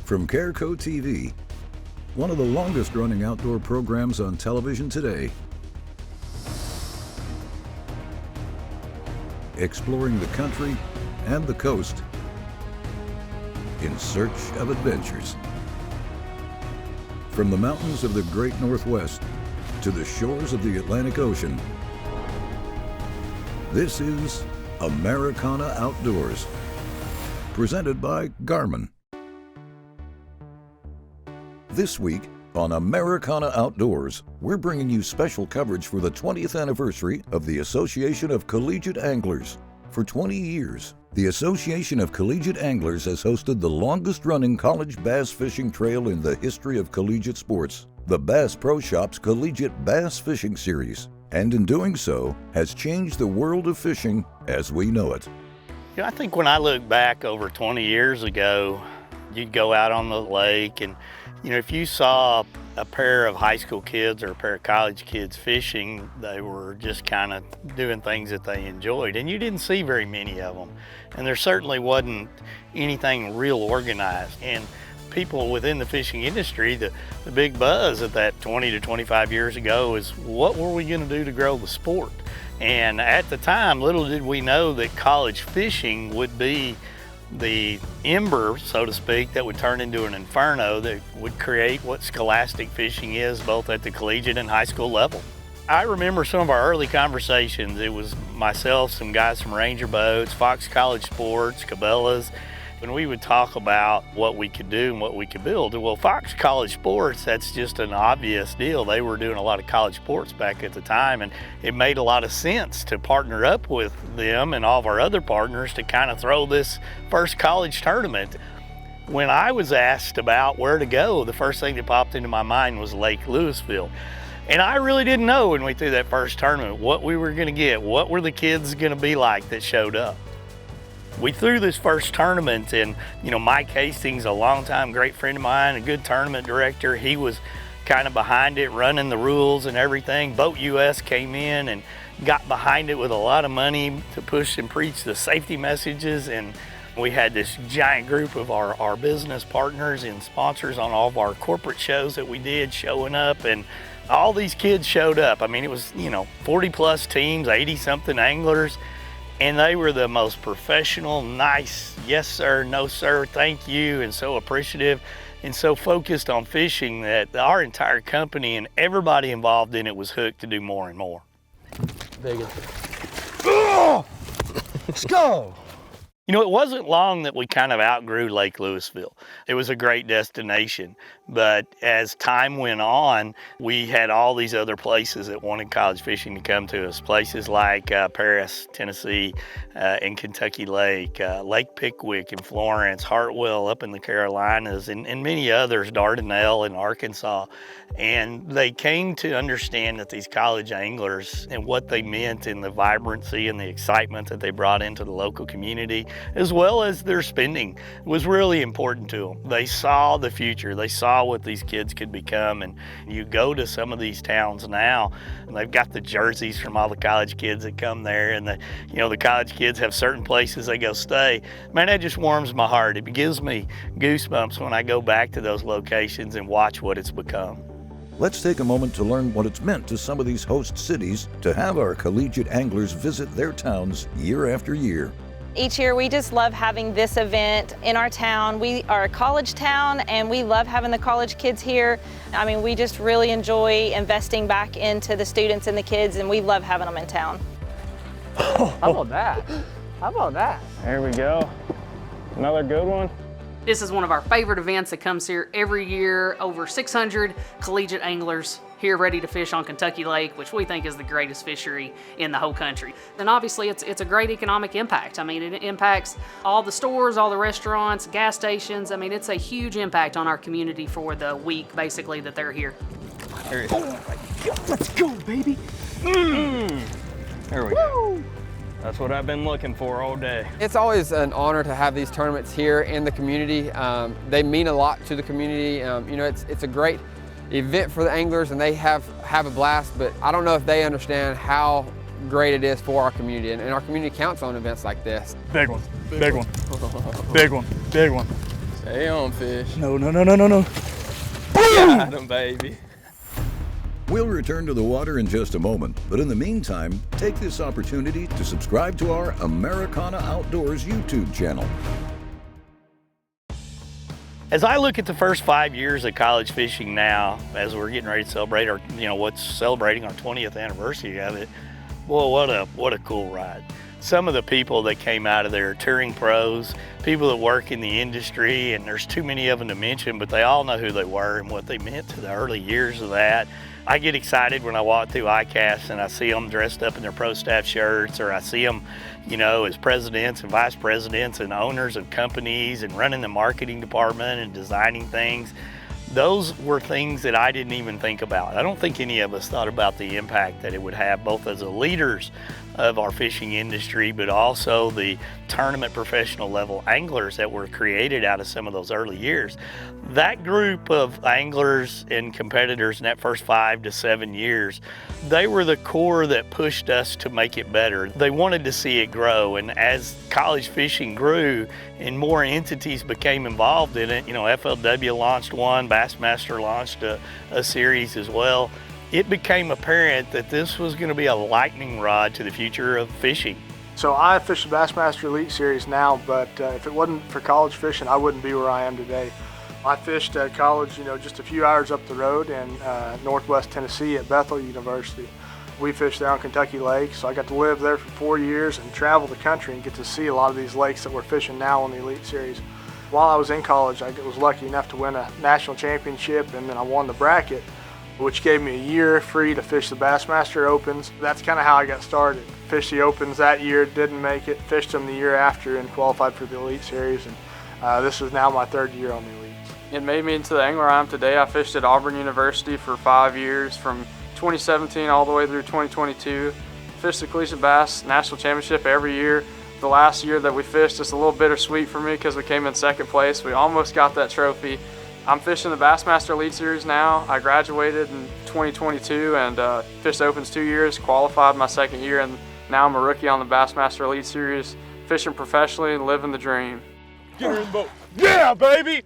From Careco TV, one of the longest running outdoor programs on television today, exploring the country and the coast in search of adventures. From the mountains of the Great Northwest to the shores of the Atlantic Ocean, this is Americana Outdoors, presented by Garmin. This week on Americana Outdoors, we're bringing you special coverage for the 20th anniversary of the Association of Collegiate Anglers. For 20 years, the Association of Collegiate Anglers has hosted the longest-running college bass fishing trail in the history of collegiate sports, the Bass Pro Shops Collegiate Bass Fishing Series, and in doing so, has changed the world of fishing as we know it. You know, I think when I look back over 20 years ago, you'd go out on the lake and you know, if you saw a pair of high school kids or a pair of college kids fishing, they were just kind of doing things that they enjoyed, and you didn't see very many of them. And there certainly wasn't anything real organized. And people within the fishing industry, the big buzz of that 20 to 25 years ago is, what were we going to do to grow the sport? And at the time, little did we know that college fishing would be the ember, so to speak, that would turn into an inferno that would create what scholastic fishing is, both at the collegiate and high school level. I remember some of our early conversations. It was myself, some guys from Ranger Boats, Fox College Sports, Cabela's, when we would talk about what we could do and what we could build. Well, Fox College Sports, that's just an obvious deal. They were doing a lot of college sports back at the time, and it made a lot of sense to partner up with them and all of our other partners to kind of throw this first college tournament. When I was asked about where to go, the first thing that popped into my mind was Lake Louisville. And I really didn't know when we threw that first tournament what we were gonna get, what were the kids gonna be like that showed up. We threw this first tournament, and you know, Mike Hastings, a longtime great friend of mine, a good tournament director, he was kind of behind it, running the rules and everything. Boat US came in and got behind it with a lot of money to push and preach the safety messages, and we had this giant group of our business partners and sponsors on all of our corporate shows that we did showing up, and all these kids showed up. I mean, it was, you know, 40 plus teams, 80 something anglers. And they were the most professional, nice, yes sir, no sir, thank you, and so appreciative and so focused on fishing that our entire company and everybody involved in it was hooked to do more and more. Big one. Let's go. You know, it wasn't long that we kind of outgrew Lake Louisville. It was a great destination, but as time went on, we had all these other places that wanted college fishing to come to us. Places like Paris, Tennessee, and Kentucky Lake, Lake Pickwick in Florence, Hartwell up in the Carolinas, and many others, Dardanelle in Arkansas. And they came to understand that these college anglers and what they meant in the vibrancy and the excitement that they brought into the local community, as well as their spending, was really important to them. They saw the future. They saw what these kids could become. And you go to some of these towns now, and they've got the jerseys from all the college kids that come there, and the college kids have certain places they go stay. Man, that just warms my heart. It gives me goosebumps when I go back to those locations and watch what it's become. Let's take a moment to learn what it's meant to some of these host cities to have our collegiate anglers visit their towns year after year. Each year we just love having this event in our town. We are a college town and we love having the college kids here. I mean, we just really enjoy investing back into the students and the kids, and we love having them in town. How about that? How about that? There we go. Another good one. This is one of our favorite events that comes here every year. Over 600 collegiate anglers here ready to fish on Kentucky Lake, which we think is the greatest fishery in the whole country. And obviously it's a great economic impact. I mean, it impacts all the stores, all the restaurants, gas stations. I mean, it's a huge impact on our community for the week, basically, that they're here. There Oh my God, let's go, baby. There we go. That's what I've been looking for all day. It's always an honor to have these tournaments here in the community. They mean a lot to the community. You know, it's a great event for the anglers, and they have a blast, but I don't know if they understand how great it is for our community, and our community counts on events like this. Big one, big one, big one, big one. Stay on, fish. No, no, no, no, no, no. Got him, baby. We'll return to the water in just a moment, but in the meantime, take this opportunity to subscribe to our Americana Outdoors YouTube channel. As I look at the first 5 years of college fishing now, as we're getting ready to celebrate our, what's celebrating our 20th anniversary of it, boy, what a cool ride. Some of the people that came out of there, touring pros, people that work in the industry, and there's too many of them to mention, but they all know who they were and what they meant to the early years of that. I get excited when I walk through ICAST and I see them dressed up in their pro staff shirts, or I see them, as presidents and vice presidents and owners of companies and running the marketing department and designing things. Those were things that I didn't even think about. I don't think any of us thought about the impact that it would have, both as the leaders of our fishing industry, but also the tournament professional level anglers that were created out of some of those early years. That group of anglers and competitors in that first 5 to 7 years, they were the core that pushed us to make it better. They wanted to see it grow, and as college fishing grew and more entities became involved in it, FLW launched one, Bassmaster launched a series as well. It became apparent that this was going to be a lightning rod to the future of fishing. So I fish the Bassmaster Elite Series now, but if it wasn't for college fishing, I wouldn't be where I am today. I fished at college, just a few hours up the road in Northwest Tennessee at Bethel University. We fished there on Kentucky Lake, so I got to live there for 4 years and travel the country and get to see a lot of these lakes that we're fishing now on the Elite Series. While I was in college, I was lucky enough to win a national championship, and then I won the bracket, which gave me a year free to fish the Bassmaster Opens. That's kind of how I got started. Fished the Opens that year, didn't make it, fished them the year after and qualified for the Elite Series, and this is now my 3rd year on the Elites. It made me into the angler I am today. I fished at Auburn University for 5 years, from 2017 all the way through 2022. Fished the Collegiate Bass National Championship every year. The last year that we fished, it's a little bittersweet for me because we came in 2nd place. We almost got that trophy. I'm fishing the Bassmaster Elite Series now. I graduated in 2022 and fished Opens 2 years, qualified my 2nd year, and now I'm a rookie on the Bassmaster Elite Series, fishing professionally and living the dream. Get her in the boat. Yeah, baby!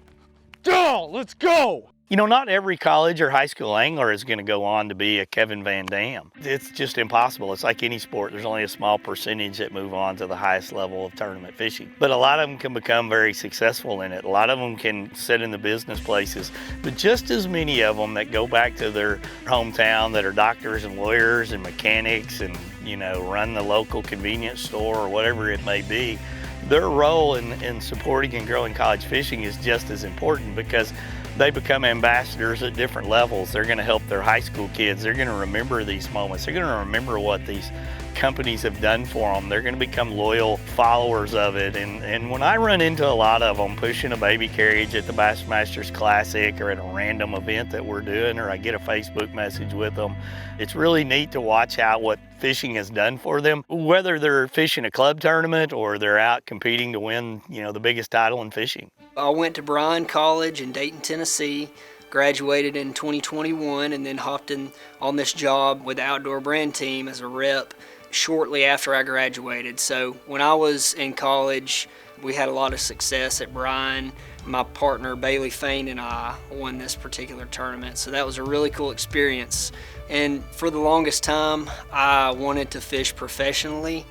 Go, let's go! Not every college or high school angler is going to go on to be a Kevin Van Dam. It's just impossible. It's like any sport. There's only a small percentage that move on to the highest level of tournament fishing. But a lot of them can become very successful in it. A lot of them can sit in the business places. But just as many of them that go back to their hometown that are doctors and lawyers and mechanics and, run the local convenience store or whatever it may be, their role in supporting and growing college fishing is just as important, because they become ambassadors at different levels. They're going to help their high school kids. They're going to remember these moments. They're going to remember what these companies have done for them. They're going to become loyal followers of it. And when I run into a lot of them pushing a baby carriage at the Bassmasters Classic or at a random event that we're doing, or I get a Facebook message with them, it's really neat to watch what fishing has done for them, whether they're fishing a club tournament or they're out competing to win, the biggest title in fishing. I went to Bryan College in Dayton, Tennessee, graduated in 2021, and then hopped in on this job with the Outdoor Brand Team as a rep shortly after I graduated. So when I was in college, we had a lot of success at Bryan. My partner Bailey Fain and I won this particular tournament, so that was a really cool experience. And for the longest time, I wanted to fish professionally.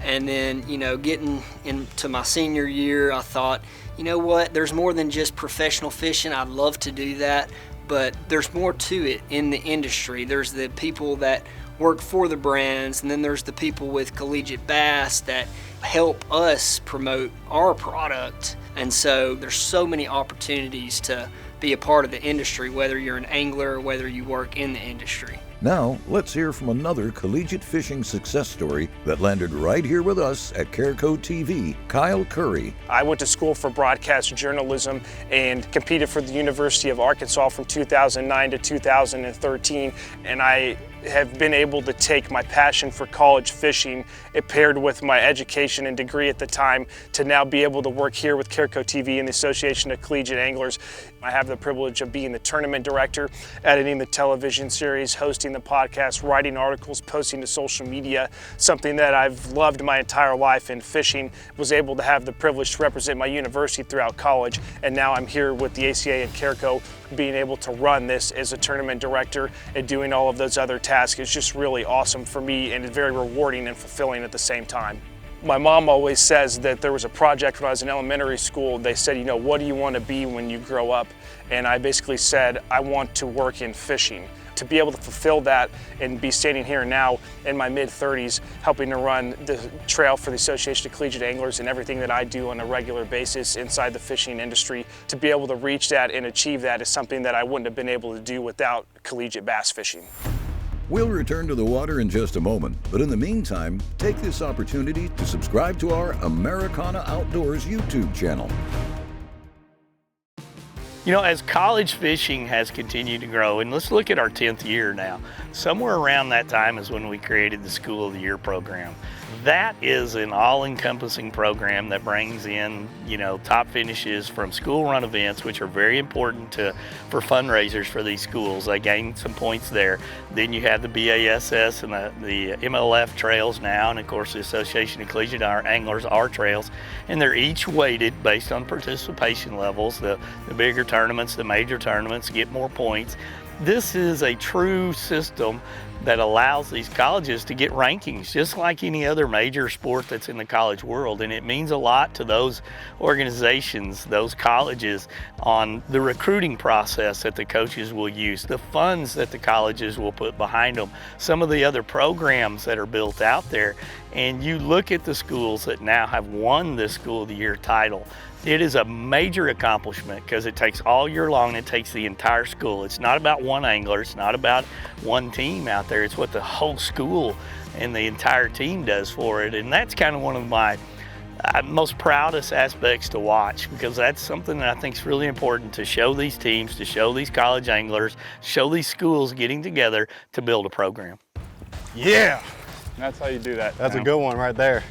And then, getting into my senior year, I thought, there's more than just professional fishing. I'd love to do that, but there's more to it in the industry. There's the people that work for the brands, and then there's the people with Collegiate Bass that help us promote our product. And so there's so many opportunities to be a part of the industry, whether you're an angler or whether you work in the industry. Now, let's hear from another collegiate fishing success story that landed right here with us at Careco TV, Kyle Curry. I went to school for broadcast journalism and competed for the University of Arkansas from 2009 to 2013, and I have been able to take my passion for college fishing, it paired with my education and degree at the time, to now be able to work here with Carco TV and the Association of Collegiate Anglers. I have the privilege of being the tournament director, editing the television series, hosting the podcast, writing articles, posting to social media, something that I've loved my entire life in fishing. Was able to have the privilege to represent my university throughout college, and now I'm here with the ACA and Carco, being able to run this as a tournament director and doing all of those other tasks is just really awesome for me, and it's very rewarding and fulfilling at the same time. My mom always says that there was a project when I was in elementary school. They said, you know, what do you want to be when you grow up? And I basically said, I want to work in fishing. To be able to fulfill that and be standing here now in my mid-30s, helping to run the trail for the Association of Collegiate Anglers and everything that I do on a regular basis inside the fishing industry, to be able to reach that and achieve that is something that I wouldn't have been able to do without collegiate bass fishing. We'll return to the water in just a moment, but in the meantime, take this opportunity to subscribe to our Americana Outdoors YouTube channel. You know, as college fishing has continued to grow, and let's look at our 10th year now, somewhere around that time is when we created the School of the Year program. That is an all-encompassing program that brings in, you know, top finishes from school-run events, which are very important for fundraisers for these schools. They gain some points there. Then you have the BASS and the MLF trails now, and of course the Association of Collegiate Anglers are trails, and they're each weighted based on participation levels. The bigger tournaments, the major tournaments get more points. This is a true system that allows these colleges to get rankings just like any other major sport that's in the college world, and it means a lot to those organizations, those colleges, on the recruiting process that the coaches will use, the funds that the colleges will put behind them, some of the other programs that are built out there. And you look at the schools that now have won this School of the Year title. It is a major accomplishment because it takes all year long, it takes the entire school. It's not about one angler, it's not about one team out there, it's what the whole school and the entire team does for it. And that's kind of one of my most proudest aspects to watch, because that's something that I think is really important, to show these teams, to show these college anglers, show these schools getting together to build a program. Yeah, that's how you do that. That's a good one right there.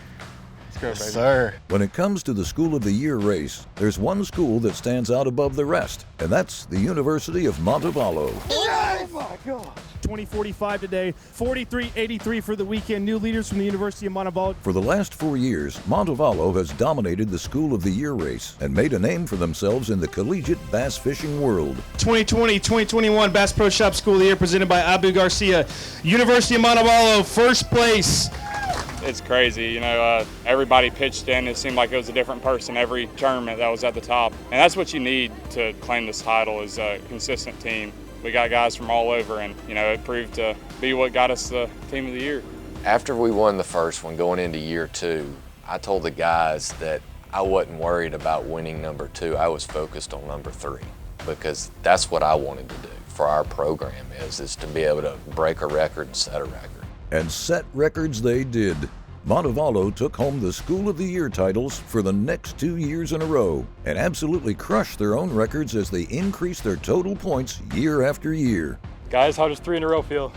Yes, sir. When it comes to the School of the Year race, there's one school that stands out above the rest, and that's the University of Montevallo. Oh my gosh. 20:45 today, 43:83 for the weekend. New leaders from the University of Montevallo. For the last 4 years, Montevallo has dominated the School of the Year race and made a name for themselves in the collegiate bass fishing world. 2020-2021 Bass Pro Shop School of the Year presented by Abu Garcia. University of Montevallo, first place. It's crazy, you know, everybody pitched in. It seemed like it was a different person every tournament that was at the top. And that's what you need to claim this title, is a consistent team. We got guys from all over, and, you know, it proved to be what got us the Team of the Year. After we won the first one, going into year 2, I told the guys that I wasn't worried about winning number 2. I was focused on number 3, because that's what I wanted to do for our program, is to be able to break a record and set a record. And set records they did. Montevallo took home the School of the Year titles for the next 2 years in a row and absolutely crushed their own records as they increased their total points year after year. Guys, how does 3 in a row feel?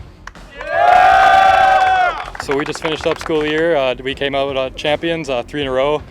Yeah! So we just finished up School of the Year. We came out champions, 3 in a row.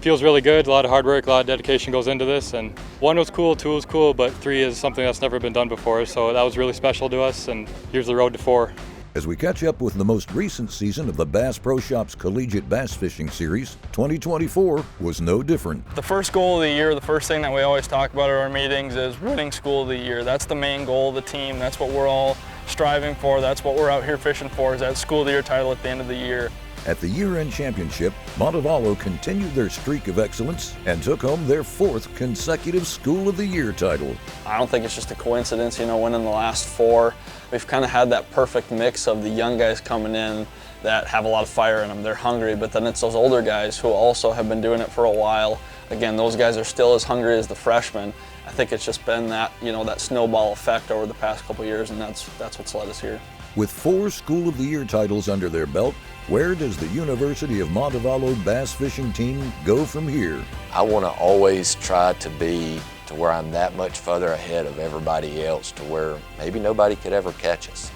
Feels really good. A lot of hard work, a lot of dedication goes into this. And 1 was cool, 2 was cool, but 3 is something that's never been done before. So that was really special to us, and here's the road to 4. As we catch up with the most recent season of the Bass Pro Shops Collegiate Bass Fishing Series, 2024 was no different. The first goal of the year, the first thing that we always talk about at our meetings is winning School of the Year. That's the main goal of the team. That's what we're all striving for. That's what we're out here fishing for, is that School of the Year title at the end of the year. At the year-end championship, Montevallo continued their streak of excellence and took home their 4th consecutive School of the Year title. I don't think it's just a coincidence, you know, winning the last 4. We've kind of had that perfect mix of the young guys coming in that have a lot of fire in them. They're hungry, but then it's those older guys who also have been doing it for a while. Again, those guys are still as hungry as the freshmen. I think it's just been that, you know, that snowball effect over the past couple years, and that's what's led us here. With 4 School of the Year titles under their belt, where does the University of Montevallo bass fishing team go from here? I want to always try to be to where I'm that much further ahead of everybody else, to where maybe nobody could ever catch us.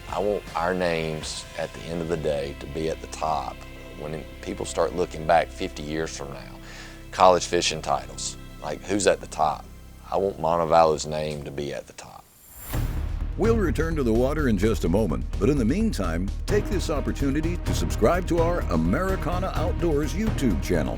I want our names at the end of the day to be at the top. When people start looking back 50 years from now, college fishing titles, like who's at the top? I want Montevallo's name to be at the top. We'll return to the water in just a moment, but in the meantime, take this opportunity to subscribe to our Americana Outdoors YouTube channel.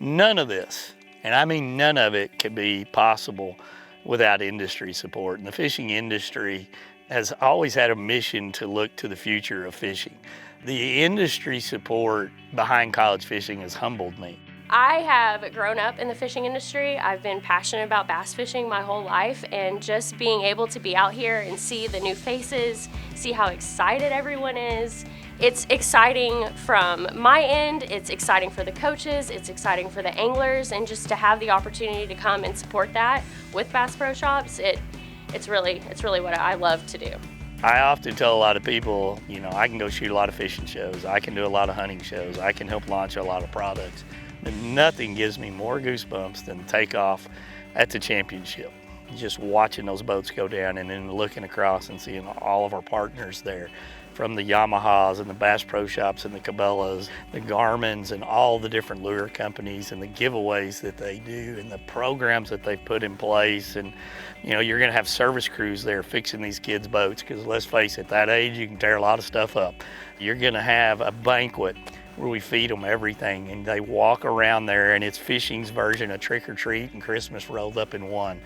None of this, and I mean none of it, could be possible without industry support. And the fishing industry has always had a mission to look to the future of fishing. The industry support behind college fishing has humbled me. I have grown up in the fishing industry. I've been passionate about bass fishing my whole life, and just being able to be out here and see the new faces, see how excited everyone is. It's exciting from my end, it's exciting for the coaches, it's exciting for the anglers, and just to have the opportunity to come and support that with Bass Pro Shops, it's really what I love to do. I often tell a lot of people, I can go shoot a lot of fishing shows, I can do a lot of hunting shows, I can help launch a lot of products. But nothing gives me more goosebumps than takeoff at the championship. Just watching those boats go down and then looking across and seeing all of our partners there, from the Yamahas and the Bass Pro Shops and the Cabela's, the Garmins and all the different lure companies and the giveaways that they do and the programs that they've put in place. And you're gonna have service crews there fixing these kids' boats, because let's face it, that age you can tear a lot of stuff up. You're gonna have a banquet where we feed them everything, and they walk around there, and it's fishing's version of trick or treat and Christmas rolled up in one.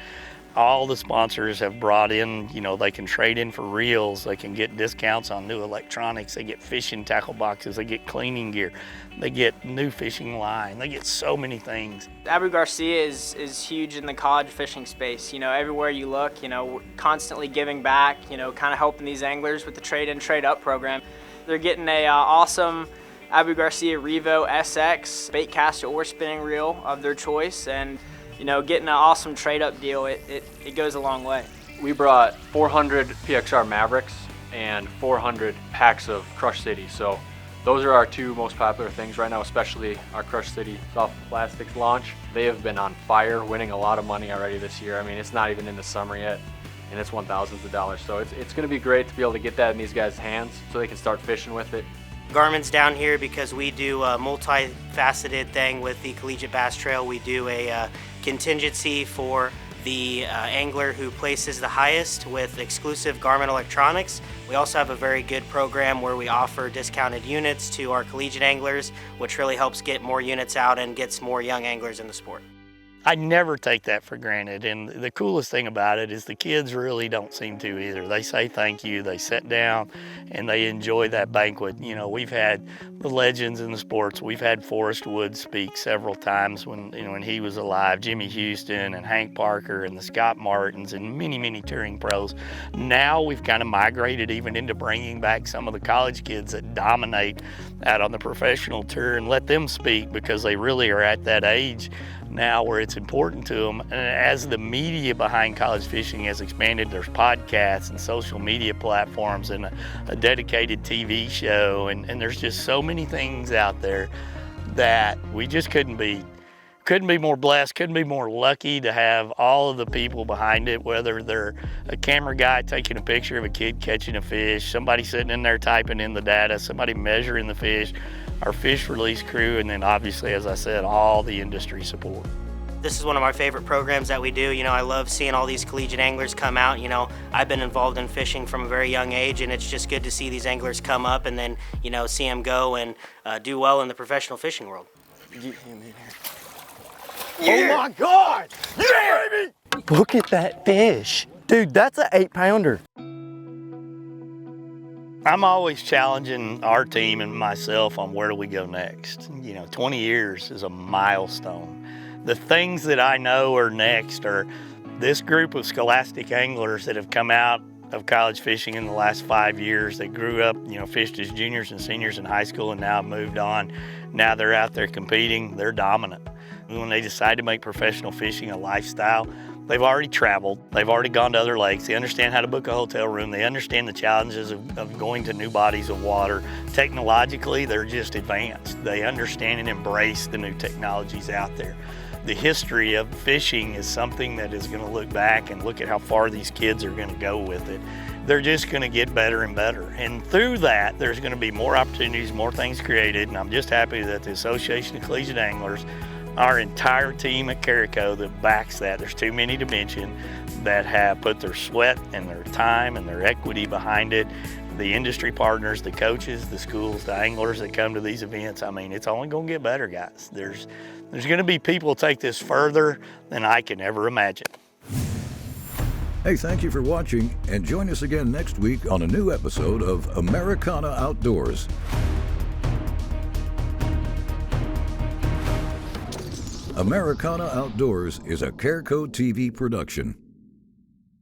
All the sponsors have brought in, they can trade in for reels, they can get discounts on new electronics, they get fishing tackle boxes, they get cleaning gear, they get new fishing line, they get so many things. Abu Garcia is huge in the college fishing space. Everywhere you look, constantly giving back, kind of helping these anglers with the trade-in, trade-up program. They're getting a awesome Abu Garcia Revo SX bait caster or spinning reel of their choice, and getting an awesome trade-up deal, it goes a long way. We brought 400 PXR Mavericks and 400 packs of Crush City. So those are our two most popular things right now, especially our Crush City soft plastics launch. They have been on fire, winning a lot of money already this year. I mean, it's not even in the summer yet, and it's won thousands of dollars. So it's going to be great to be able to get that in these guys' hands so they can start fishing with it. Garmin's down here because we do a multifaceted thing with the Collegiate Bass Trail. We do a contingency for the angler who places the highest with exclusive Garmin electronics. We also have a very good program where we offer discounted units to our collegiate anglers, which really helps get more units out and gets more young anglers in the sport. I never take that for granted, and the coolest thing about it is the kids really don't seem to either. They say thank you, they sit down, and they enjoy that banquet. We've had the legends in the sports. We've had Forrest Wood speak several times when he was alive, Jimmy Houston and Hank Parker and the Scott Martins and many touring pros. Now we've kind of migrated even into bringing back some of the college kids that dominate out on the professional tour and let them speak, because they really are at that age now where it's important to them. And as the media behind college fishing has expanded, there's podcasts and social media platforms and a dedicated TV show, and there's just so many things out there that we just couldn't be more blessed, couldn't be more lucky to have all of the people behind it, whether they're a camera guy taking a picture of a kid catching a fish, somebody sitting in there typing in the data, somebody measuring the fish, our fish release crew, and then obviously, as I said, all the industry support. This is one of my favorite programs that we do. I love seeing all these collegiate anglers come out. I've been involved in fishing from a very young age, and it's just good to see these anglers come up and then, see them go and do well in the professional fishing world. Get him in here. Yeah. Oh my God! Yeah, baby! Look at that fish. Dude, that's an 8-pounder. I'm always challenging our team and myself on where do we go next. 20 years is a milestone. The things that I know are next are this group of scholastic anglers that have come out of college fishing in the last 5 years. They grew up, fished as juniors and seniors in high school and now moved on. Now they're out there competing, they're dominant. When they decide to make professional fishing a lifestyle, they've already traveled, they've already gone to other lakes, they understand how to book a hotel room, they understand the challenges of going to new bodies of water. Technologically, they're just advanced. They understand and embrace the new technologies out there. the history of fishing is something that is going to look back and look at how far these kids are going to go with it. They're just going to get better and better. And through that, there's going to be more opportunities, more things created. And I'm just happy that the Association of Collegiate Anglers, our entire team at Carico that backs that, there's too many to mention, that have put their sweat and their time and their equity behind it. The industry partners, the coaches, the schools, the anglers that come to these events. I mean, it's only going to get better, guys. There's going to be people take this further than I can ever imagine. Hey, thank you for watching, and join us again next week on a new episode of Americana Outdoors. Americana Outdoors is a Carico TV production.